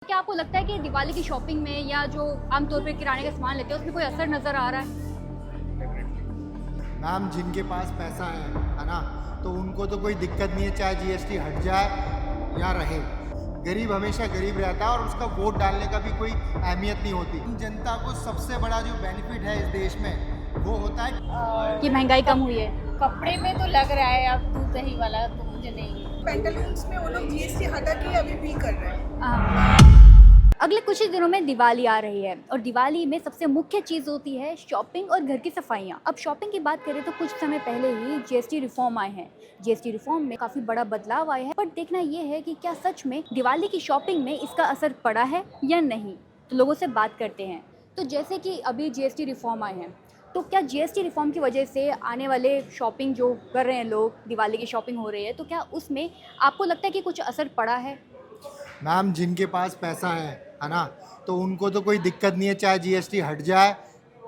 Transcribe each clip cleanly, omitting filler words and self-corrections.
क्या आपको लगता है कि दिवाली की शॉपिंग में या जो आमतौर पर किराने का सामान लेते हैं उसमें कोई असर नज़र आ रहा है? मैम, जिनके पास पैसा है ना, तो उनको तो कोई दिक्कत नहीं है, चाहे जीएसटी हट जाए या रहे। गरीब हमेशा गरीब रहता है और उसका वोट डालने का भी कोई अहमियत नहीं होती। जनता को सबसे बड़ा जो बेनिफिट है इस देश में वो होता है कि महंगाई कम हुई है। कपड़े में तो लग रहा है, अब दूध दही वाला तो मुझे नहीं। पेंटालून्स में वो लोग जीएसटी हटा के अभी भी कर रहे हैं। अगले कुछ ही दिनों में दिवाली आ रही है और दिवाली में सबसे मुख्य चीज़ होती है शॉपिंग और घर की सफाइयाँ। अब शॉपिंग की बात करें तो कुछ समय पहले ही जीएसटी रिफॉर्म आए हैं। जीएसटी रिफॉर्म में काफ़ी बड़ा बदलाव आया है, पर देखना ये है कि क्या सच में दिवाली की शॉपिंग में इसका असर पड़ा है या नहीं। तो लोगों से बात करते हैं। तो जैसे कि अभी जीएसटी रिफॉर्म आए हैं, तो क्या जीएसटी रिफॉर्म की वजह से आने वाले शॉपिंग जो कर रहे हैं लोग, दिवाली की शॉपिंग हो रही है, तो क्या उसमें आपको लगता है कि कुछ असर पड़ा है? मैम, जिनके पास पैसा है ना, तो उनको तो कोई दिक्कत नहीं है, चाहे जीएसटी हट जाए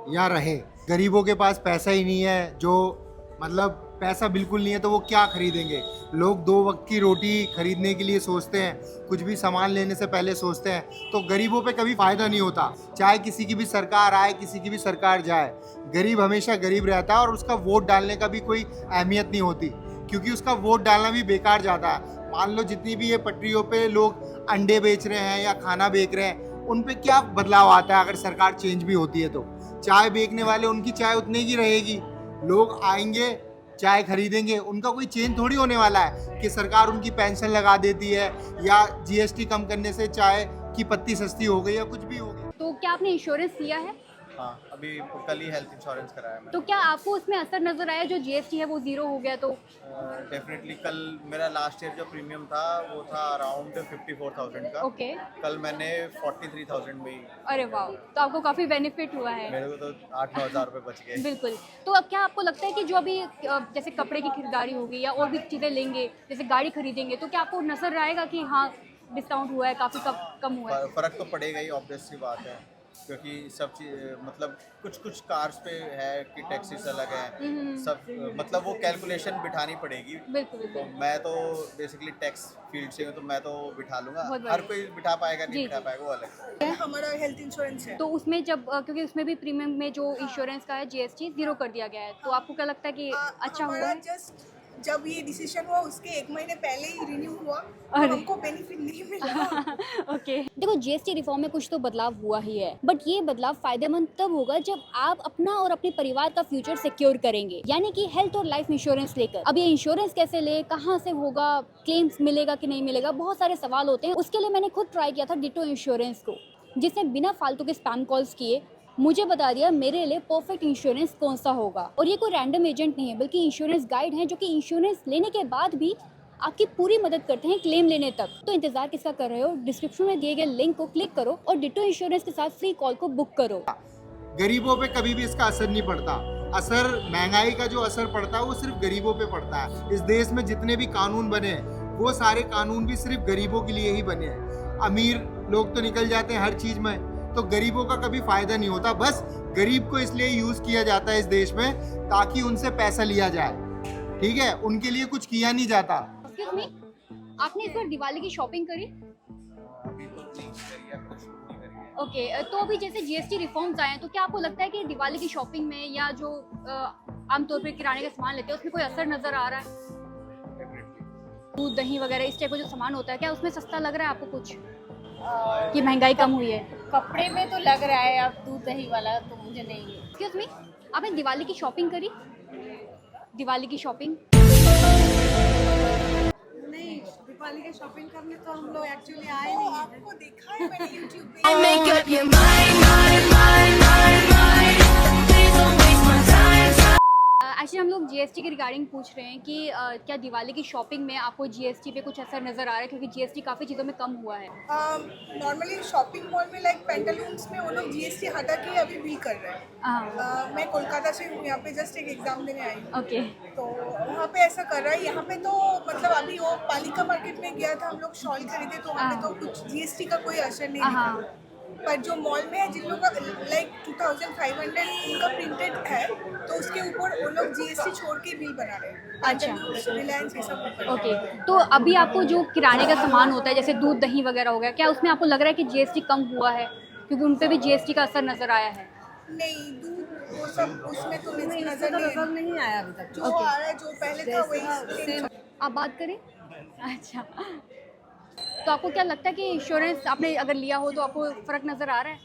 या रहे। गरीबों के पास पैसा ही नहीं है, जो मतलब पैसा बिल्कुल नहीं है, तो वो क्या खरीदेंगे। लोग 2 वक्त की रोटी खरीदने के लिए सोचते हैं, कुछ भी सामान लेने से पहले सोचते हैं, तो गरीबों पे कभी फ़ायदा नहीं होता। चाहे किसी की भी सरकार आए, किसी की भी सरकार जाए, गरीब हमेशा गरीब रहता है और उसका वोट डालने का भी कोई अहमियत नहीं होती, क्योंकि उसका वोट डालना भी बेकार जाता है। मान लो जितनी भी ये पटरियों पे लोग अंडे बेच रहे हैं या खाना बेच रहे हैं, उन पे क्या बदलाव आता है अगर सरकार चेंज भी होती है तो। चाय बेचने वाले, उनकी चाय उतनी की रहेगी, लोग आएंगे चाय खरीदेंगे, उनका कोई चेंज थोड़ी होने वाला है कि सरकार उनकी पेंशन लगा देती है या जीएसटी कम करने से चाय की पत्ती सस्ती हो गई या कुछ भी हो गया। तो क्या आपने इंश्योरेंस लिया है? हाँ, अभी कल ही हेल्थ इंश्योरेंस कराया मैंने। तो क्या आपको उसमें असर नजर आया जो जीएसटी है वो जीरो हो गया? तो डेफिनेटली कल मेरा लास्ट ईयर जो प्रीमियम था वो था अराउंड 54,000 का। ओके। कल मैंने 43,000 में ही, अरे वाह, तो आपको काफी बेनिफिट हुआ है। मेरे को तो 8-9 हज़ार रुपये बच गए। बिल्कुल। तो अब क्या आपको लगता है कि जो अभी जैसे कपड़े की खरीदारी होगी या और भी चीजें लेंगे, जैसे गाड़ी खरीदेंगे, तो क्या आपको नजर आएगा कि हाँ डिस्काउंट हुआ है, काफी कम हुआ है? फ़र्क तो पड़ेगा ही, ऑब्वियस सी बात है, क्योंकि सब चीज़ मतलब कुछ कार्स पे है कि टैक्सेस अलग है, सब मतलब वो कैलकुलेशन बिठानी पड़ेगी। बिल्कुल तो बिल्कुल। मैं तो बेसिकली टैक्स फील्ड से हूँ, तो मैं तो बिठा लूँगा। बहुत हर बढ़िया। कोई बिठा पाएगा, जी, नहीं बिठा जी। पाएगा, वो अलग है। हमारा हेल्थ इंश्योरेंस है। तो उसमें जब क्योंकि उसमें भी प्रीमियम में जो इंश्योरेंस का है जीएसटी जीरो कर दिया गया है, तो आपको क्या लगता है कि अच्छा हुआ हमारा है? जस्ट जब ये डिसीजन हुआ उसके 1 महीने पहले ही रिन्यू हुआ, तो अरे। हमको बेनिफिट नहीं मिला। ओके। देखो, जीएसटी रिफॉर्म में कुछ तो बदलाव हुआ ही है, बट ये बदलाव फायदेमंद तब होगा जब आप अपना और अपने परिवार का फ्यूचर सिक्योर करेंगे, यानी कि हेल्थ और लाइफ इंश्योरेंस लेकर। अब ये इंश्योरेंस कैसे ले, कहाँ से होगा, क्लेम्स मिलेगा कि नहीं मिलेगा, बहुत सारे सवाल होते हैं। उसके लिए मैंने खुद ट्राई किया था डिटो इंश्योरेंस को, जिसने बिना फालतू के स्पैम कॉल्स किए मुझे बता दिया मेरे लिए परफेक्ट इंश्योरेंस कौन सा होगा। और ये कोई रैंडम एजेंट नहीं है, बल्कि इंश्योरेंस गाइड है, जो कि इंश्योरेंस लेने के बाद भी आपकी पूरी मदद करते हैं क्लेम लेने तक। तो इंतजार किसका कर रहे हो? डिस्क्रिप्शन में दिए गए लिंक को क्लिक करो और डिटो इंश्योरेंस के साथ फ्री कॉल को बुक करो। गरीबों पे कभी भी इसका असर नहीं पड़ता। असर, महंगाई का जो असर पड़ता है वो सिर्फ गरीबों पे पड़ता है। इस देश में जितने भी कानून बने हैं वो सारे कानून भी सिर्फ गरीबों के लिए ही बने हैं। अमीर लोग तो निकल जाते हैं हर चीज में, तो गरीबों का कभी फायदा नहीं होता। बस गरीब को इसलिए यूज किया जाता है इस देश में ताकि उनसे पैसा लिया जाए, ठीक है, उनके लिए कुछ किया नहीं जाता। एक्सक्यूज मी, आपने इस बार दिवाली की शॉपिंग करी? अभी तो नहीं करी है, कुछ शुरू नहीं करी है। ओके। तो अभी जैसे जीएसटी रिफॉर्म्स आए हैं, तो क्या आपको लगता है कि दिवाली की शॉपिंग में या जो आमतौर पर किराने का सामान लेते हैं उसमें कोई असर नजर आ रहा है? डेफिनेटली दूध दही वगैरह इस टाइप का जो सामान होता है, क्या उसमें सस्ता लग रहा है आपको कुछ, कि महंगाई कम हुई है? कपड़े में तो लग रहा है, अब दूध दही वाला तो मुझे नहीं। एक्सक्यूज मी, आपने दिवाली की शॉपिंग करी? दिवाली की शॉपिंग? नहीं, दीपावली की शॉपिंग करने तो हम लोग एक्चुअली आए नहीं हैं। आपको देखा है मैंने यूट्यूब पे। Make up your mind. Please don't waste my time. Actually हम लोग जीएसटी के रिगार्डिंग पूछ रहे हैं कि क्या दिवाली की शॉपिंग में आपको जीएसटी पे कुछ असर नज़र आ रहा है, क्योंकि जीएसटी काफ़ी चीज़ों में कम हुआ है। नॉर्मली शॉपिंग मॉल में लाइक पेंटालून्स में वो लोग जीएसटी हटा के अभी भी कर रहे हैं। मैं कोलकाता से हूँ, यहाँ पे जस्ट एक एग्जाम देने आई हूँ। ओके। तो वहाँ पे ऐसा कर रहा है। यहाँ पे तो मतलब अभी वो पालिका मार्केट में गया था, हम लोग शॉल खरीदे, तो वहाँ पे तो कुछ जीएसटी का कोई असर नहीं दिखा। पर जो मॉल में है जिन लोगों का लाइक 2500 उनका प्रिंटेड है तो उसके ऊपर वो लोग जीएसटी छोड़ के बिल बना रहे हैं। अच्छा। रिलायंस ये सब ऊपर। ओके, तो अभी आपको जो किराने का सामान होता है जैसे दूध दही वगैरह हो गया, क्या उसमें आपको लग रहा है कि जीएसटी कम हुआ है, क्योंकि उन पे भी जीएसटी का असर नजर आया है? नहीं, दूध वो सब उसमें तो नजर नहीं आया अभी तक। जो आ रहा है जो पहले था वही सेम। आप बात करें। अच्छा, तो आपको क्या लगता है कि इंश्योरेंस आपने अगर लिया हो तो आपको फ़र्क नज़र आ रहा है?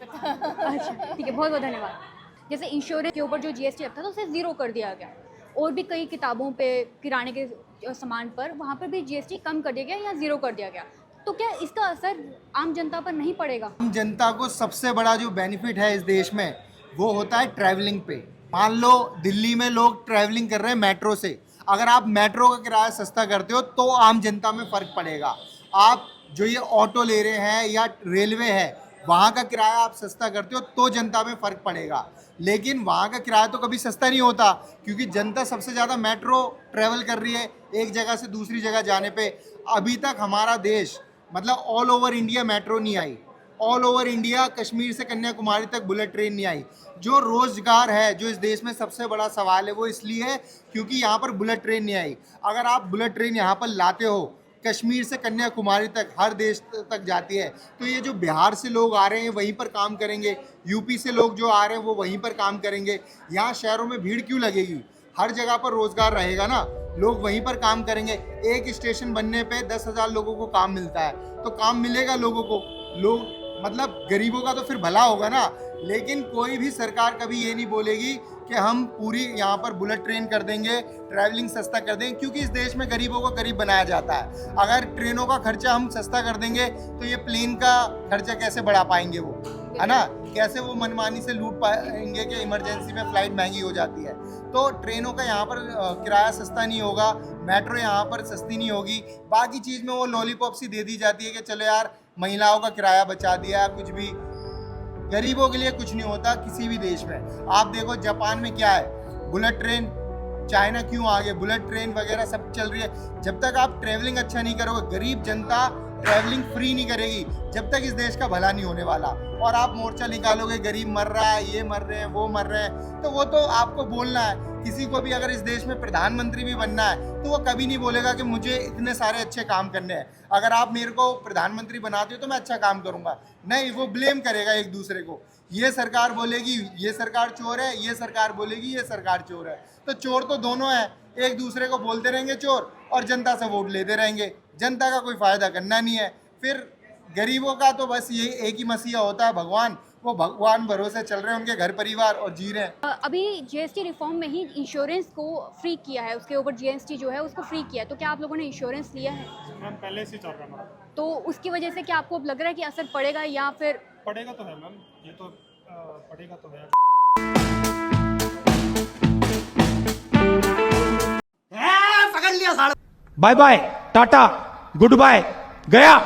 अच्छा, ठीक है, बहुत बहुत धन्यवाद। जैसे इंश्योरेंस के ऊपर जो जीएसटी लगता था उसे ज़ीरो कर दिया गया, और भी कई किताबों पे, किराने के सामान पर, वहाँ पर भी जीएसटी कम कर दिया गया या ज़ीरो कर दिया गया, तो क्या इसका असर आम जनता पर नहीं पड़ेगा? आम जनता को सबसे बड़ा जो बेनिफिट है इस देश में वो होता है ट्रैवलिंग पे। मान लो दिल्ली में लोग ट्रैवलिंग कर रहे हैं मेट्रो से, अगर आप मेट्रो का किराया सस्ता करते हो तो आम जनता में फ़र्क पड़ेगा। आप जो ये ऑटो ले रहे हैं या रेलवे है वहाँ का किराया आप सस्ता करते हो तो जनता में फ़र्क पड़ेगा, लेकिन वहाँ का किराया तो कभी सस्ता नहीं होता, क्योंकि जनता सबसे ज़्यादा मेट्रो ट्रैवल कर रही है एक जगह से दूसरी जगह जाने पे। अभी तक हमारा देश मतलब ऑल ओवर इंडिया मेट्रो नहीं आई, ऑल ओवर इंडिया कश्मीर से कन्याकुमारी तक बुलेट ट्रेन नहीं आई। जो रोज़गार है जो इस देश में सबसे बड़ा सवाल है वो इसलिए है क्योंकि यहाँ पर बुलेट ट्रेन नहीं आई। अगर आप बुलेट ट्रेन यहाँ पर लाते हो, कश्मीर से कन्याकुमारी तक हर देश तक जाती है, तो ये जो बिहार से लोग आ रहे हैं वहीं पर काम करेंगे, यूपी से लोग जो आ रहे हैं वो वहीं पर काम करेंगे। यहाँ शहरों में भीड़ क्यों लगेगी? हर जगह पर रोज़गार रहेगा ना, लोग वहीं पर काम करेंगे। एक स्टेशन बनने पे 10,000 लोगों को काम मिलता है, तो काम मिलेगा लोगों को, लोग मतलब गरीबों का तो फिर भला होगा ना। लेकिन कोई भी सरकार कभी ये नहीं बोलेगी कि हम पूरी यहाँ पर बुलेट ट्रेन कर देंगे, ट्रैवलिंग सस्ता कर देंगे, क्योंकि इस देश में गरीबों को गरीब बनाया जाता है। अगर ट्रेनों का खर्चा हम सस्ता कर देंगे तो ये प्लेन का खर्चा कैसे बढ़ा पाएंगे वो, है ना? कैसे वो मनमानी से लूट पाएंगे कि इमरजेंसी में फ़्लाइट महंगी हो जाती है। तो ट्रेनों का यहाँ पर किराया सस्ता नहीं होगा, मेट्रो यहाँ पर सस्ती नहीं होगी। बाकी चीज़ में वो लॉलीपॉप सी दे दी जाती है कि चलो यार महिलाओं का किराया बचा दिया, कुछ भी। गरीबों के लिए कुछ नहीं होता किसी भी देश में। आप देखो जापान में क्या है, बुलेट ट्रेन। चाइना क्यों आगे, बुलेट ट्रेन वगैरह सब चल रही है। जब तक आप ट्रैवलिंग अच्छा नहीं करोगे, गरीब जनता ट्रैवलिंग फ्री नहीं करेगी, जब तक इस देश का भला नहीं होने वाला। और आप मोर्चा निकालोगे गरीब मर रहा है, ये मर रहे हैं, वो मर रहे हैं, तो वो तो आपको बोलना है। किसी को भी अगर इस देश में प्रधानमंत्री भी बनना है तो वो कभी नहीं बोलेगा कि मुझे इतने सारे अच्छे काम करने हैं, अगर आप मेरे को प्रधानमंत्री बनाते हो तो मैं अच्छा काम करूंगा। नहीं, वो ब्लेम करेगा एक दूसरे को। ये सरकार बोलेगी ये सरकार चोर है, ये सरकार बोलेगी ये सरकार चोर है। तो चोर तो दोनों हैं, एक दूसरे को बोलते रहेंगे चोर और जनता से वोट लेते रहेंगे। जनता का कोई फ़ायदा करना नहीं है। फिर गरीबों का तो बस ये एक ही मसीहा होता है, भगवान। वो भगवान भरोसे चल रहे हैं, उनके घर परिवार और जी रहे हैं। अभी जीएसटी रिफॉर्म में ही इंश्योरेंस को फ्री किया है, उसके ऊपर जीएसटी जो है उसको फ्री किया है, तो क्या आप लोगों ने इंश्योरेंस लिया है? मैम पहले से चल रहा है हमारा। तो उसकी वजह से क्या आपको अब लग रहा है कि असर पड़ेगा या फिर? पड़ेगा तो है मैम, ये तो पड़ेगा तो है। Bye bye, tata, goodbye, गया।